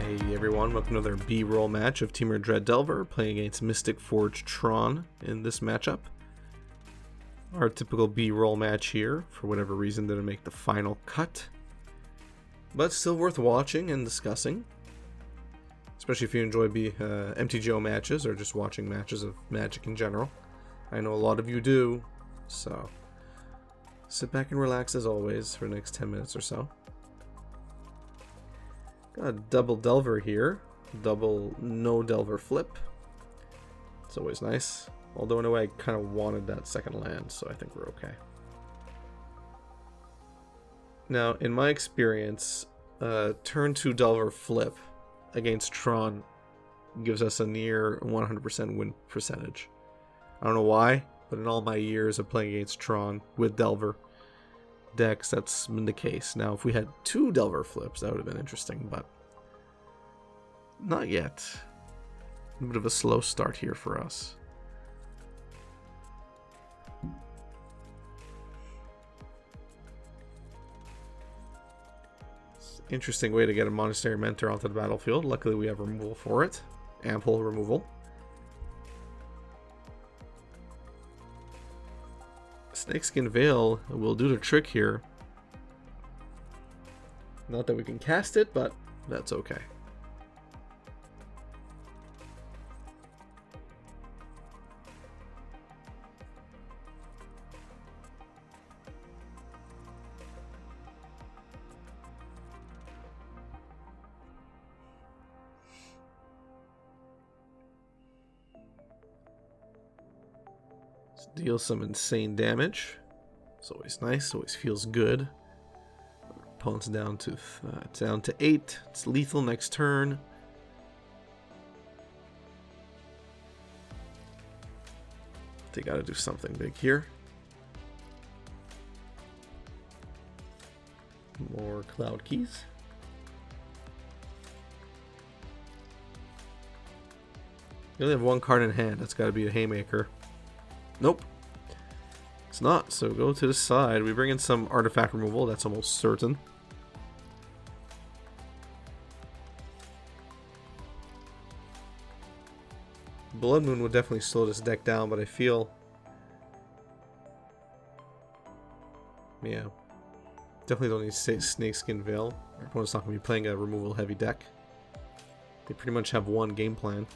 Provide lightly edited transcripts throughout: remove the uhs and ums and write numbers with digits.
Hey everyone, welcome to another B-roll match of Temur Dread Delver playing against Mystic Forge Tron in this matchup. Our typical B-roll match here, for whatever reason didn't make the final cut. But still worth watching and discussing. Especially if you enjoy MTGO matches or just watching matches of Magic in general. I know a lot of you do, so sit back and relax as always for the next 10 minutes or so. Got a double Delver here, double no Delver flip. It's always nice. Although in a way I kind of wanted that second land, so I think we're okay. Now, in my experience, turn 2 Delver flip against Tron gives us a near 100% win percentage. I don't know why, but in all my years of playing against Tron with Delver decks, that's been the case. Now, if we had 2 Delver flips, that would have been interesting, but not yet. A bit of a slow start here for us. Interesting way to get a Monastery Mentor onto the battlefield. Luckily we have removal for it. Ample removal. Snakeskin Veil will do the trick here. Not that we can cast it, but that's okay. Deal some insane damage. It's always nice, always feels good. Opponent's down to 8. It's lethal next turn. They gotta do something big here. More Cloud Keys. You only have 1 card in hand. That's gotta be a Haymaker. Nope. It's not, so go to the side. We bring in some artifact removal, that's almost certain. Blood Moon would definitely slow this deck down, but I feel... yeah. Definitely don't need Snakeskin Veil. Our opponent's not going to be playing a removal heavy deck. They pretty much have one game plan.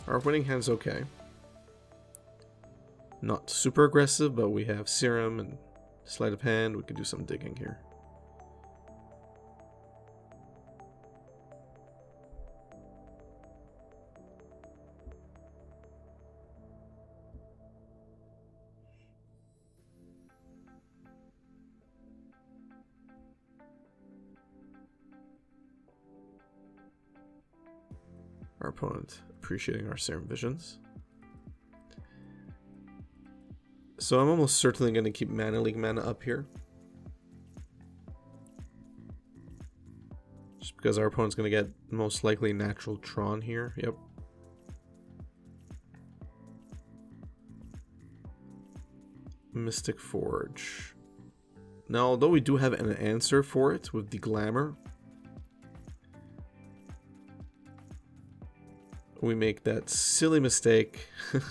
Our winning hand's okay. Not super aggressive, but we have Serum and Sleight of Hand. We could do some digging here. Our opponent appreciating our Serum Visions. So I'm almost certainly going to keep Mana League mana up here. Just because our opponent's going to get most likely natural Tron here. Yep. Mystic Forge. Now, although we do have an answer for it with the Glamour, we make that silly mistake that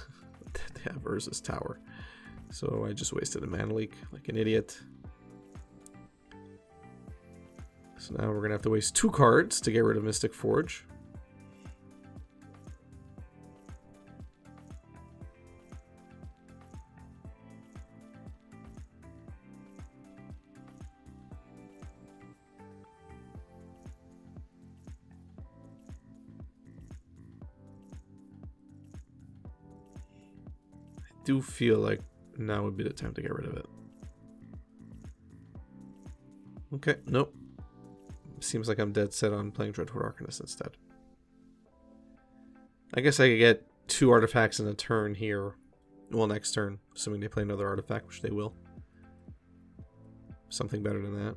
they have Urza's Tower. So I just wasted a Mana Leak like an idiot. So now we're going to have to waste 2 cards to get rid of Mystic Forge. Do feel like now would be the time to get rid of it. Okay, nope. seems like I'm dead set on playing Dreadhorde Arcanist instead. I guess I could get 2 artifacts in a turn here. Well, next turn, assuming they play another artifact, which they will. Something better than that.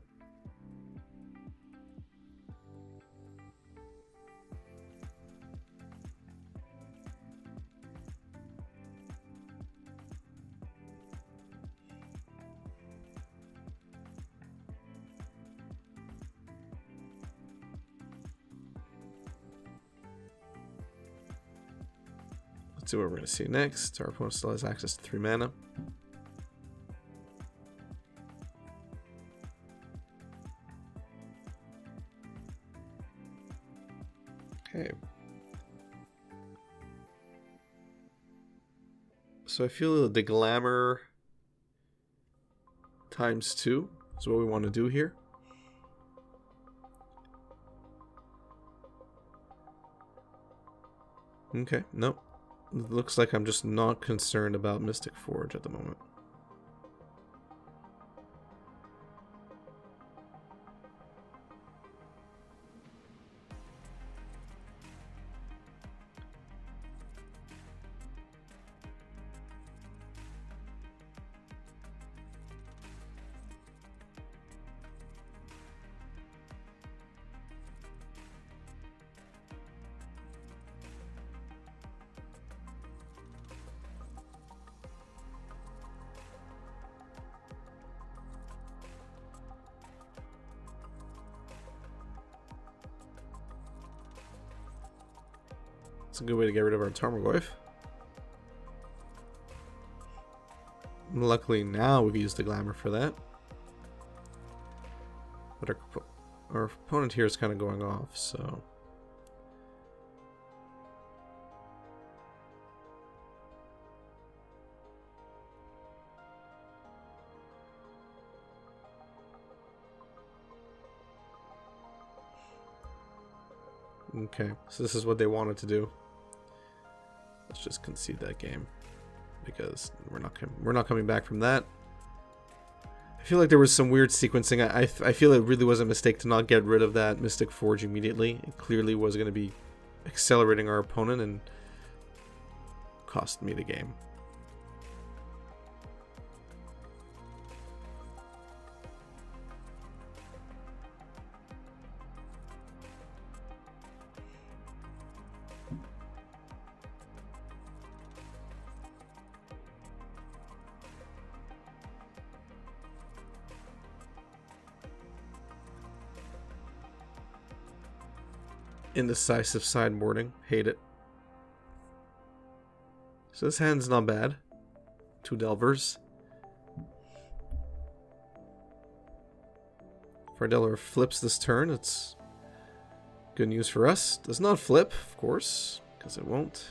Let's see what we're going to see next. Our opponent still has access to 3 mana. Okay. So I feel the glamour times 2 is what we want to do here. Okay, nope. It looks like I'm just not concerned about Mystic Forge at the moment. It's a good way to get rid of our Tarmogoyf. Luckily now we can use the glamour for that. But our opponent here is kind of going off, so... Okay, so this is what they wanted to do. Let's just concede that game because we're not coming back from that. I feel like there was some weird sequencing. I feel it really was a mistake to not get rid of that Mystic Forge immediately. It clearly was going to be accelerating our opponent and cost me the game. Indecisive sideboarding. Hate it. So this hand's not bad. 2 Delvers. If our Delver flips this turn, it's good news for us. Does not flip, of course, because it won't.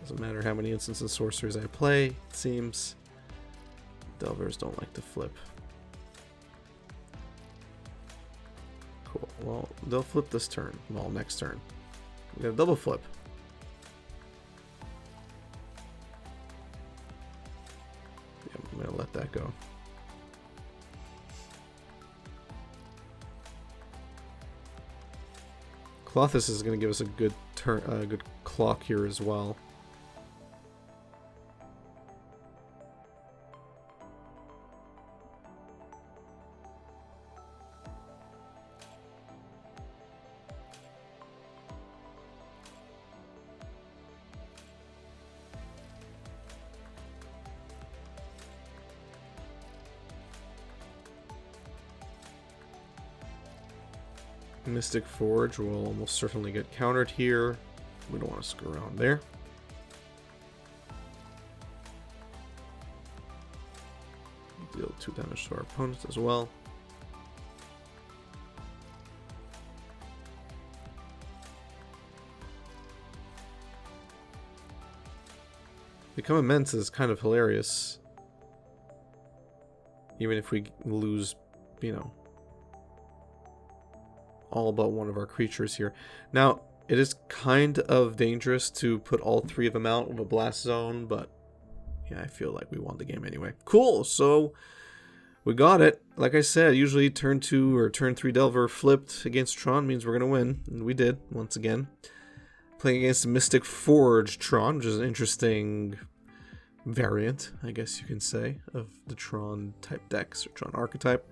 Doesn't matter how many instants and sorceries I play, it seems. Delvers don't like to flip. Cool. Well, they'll flip this turn. Well, next turn. We got a double flip. Yeah, I'm gonna let that go. Clothis is gonna give us a good turn, good clock here as well. Mystic Forge will almost certainly get countered here. We don't want to screw around there. Deal 2 damage to our opponent as well. Become Immense is kind of hilarious. Even if we lose, you know, all but one of our creatures here. Now, it is kind of dangerous to put all 3 of them out with a Blast Zone, but yeah, I feel like we won the game anyway. Cool, so We got it. Like I said, usually turn 2 or turn 3 Delver flipped against Tron means we're going to win. And we did, once again. Playing against Mystic Forge Tron, which is an interesting variant, I guess you can say, of the Tron type decks, or Tron archetype.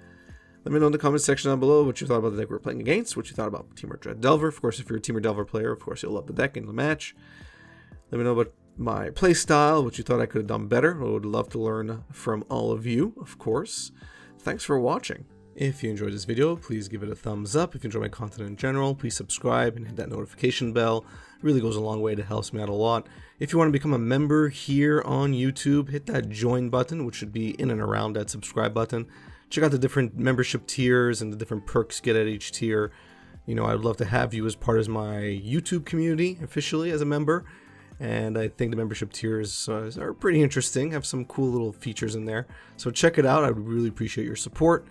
Let me know in the comment section down below what you thought about the deck we were playing against, what you thought about Temur Dread Delver. Of course, if you're a Temur Delver player, of course, you'll love the deck and the match. Let me know about my playstyle, what you thought I could have done better. I would love to learn from all of you, of course. Thanks for watching. If you enjoyed this video, please give it a thumbs up. If you enjoy my content in general, please subscribe and hit that notification bell. It really goes a long way. It helps me out a lot. If you want to become a member here on YouTube, hit that join button, which should be in and around that subscribe button. Check out the different membership tiers and the different perks you get at each tier. You know, I'd love to have you as part of my YouTube community officially as a member. And I think the membership tiers are pretty interesting, have some cool little features in there. So check it out. I would really appreciate your support.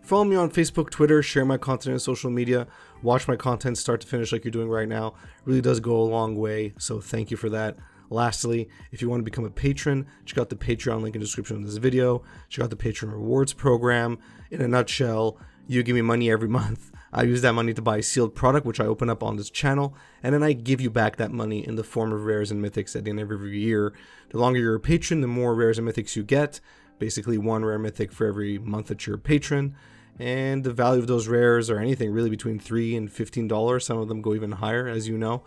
Follow me on Facebook, Twitter, share my content on social media, watch my content start to finish like you're doing right now. It really does go a long way, so thank you for that. Lastly, if you want to become a patron, check out the Patreon link in the description of this video. Check out the Patreon rewards program. In a nutshell, you give me money every month. I use that money to buy a sealed product, which I open up on this channel, and then I give you back that money in the form of rares and mythics at the end of every year. The longer you're a patron, the more rares and mythics you get. Basically, 1 rare mythic for every month that you're a patron. And the value of those rares are anything really between $3 and $15. Some of them go even higher, as you know.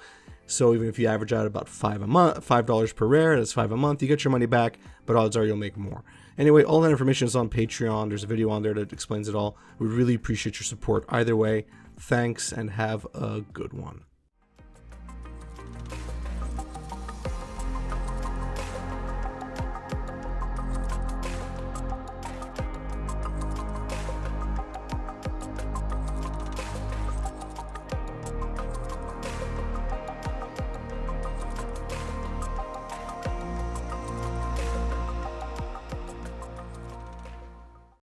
So even if you average out about $5 per rare, that's $5 a month, you get your money back, but odds are you'll make more. Anyway, all that information is on Patreon. There's a video on there that explains it all. We really appreciate your support either way. Thanks, and have a good one.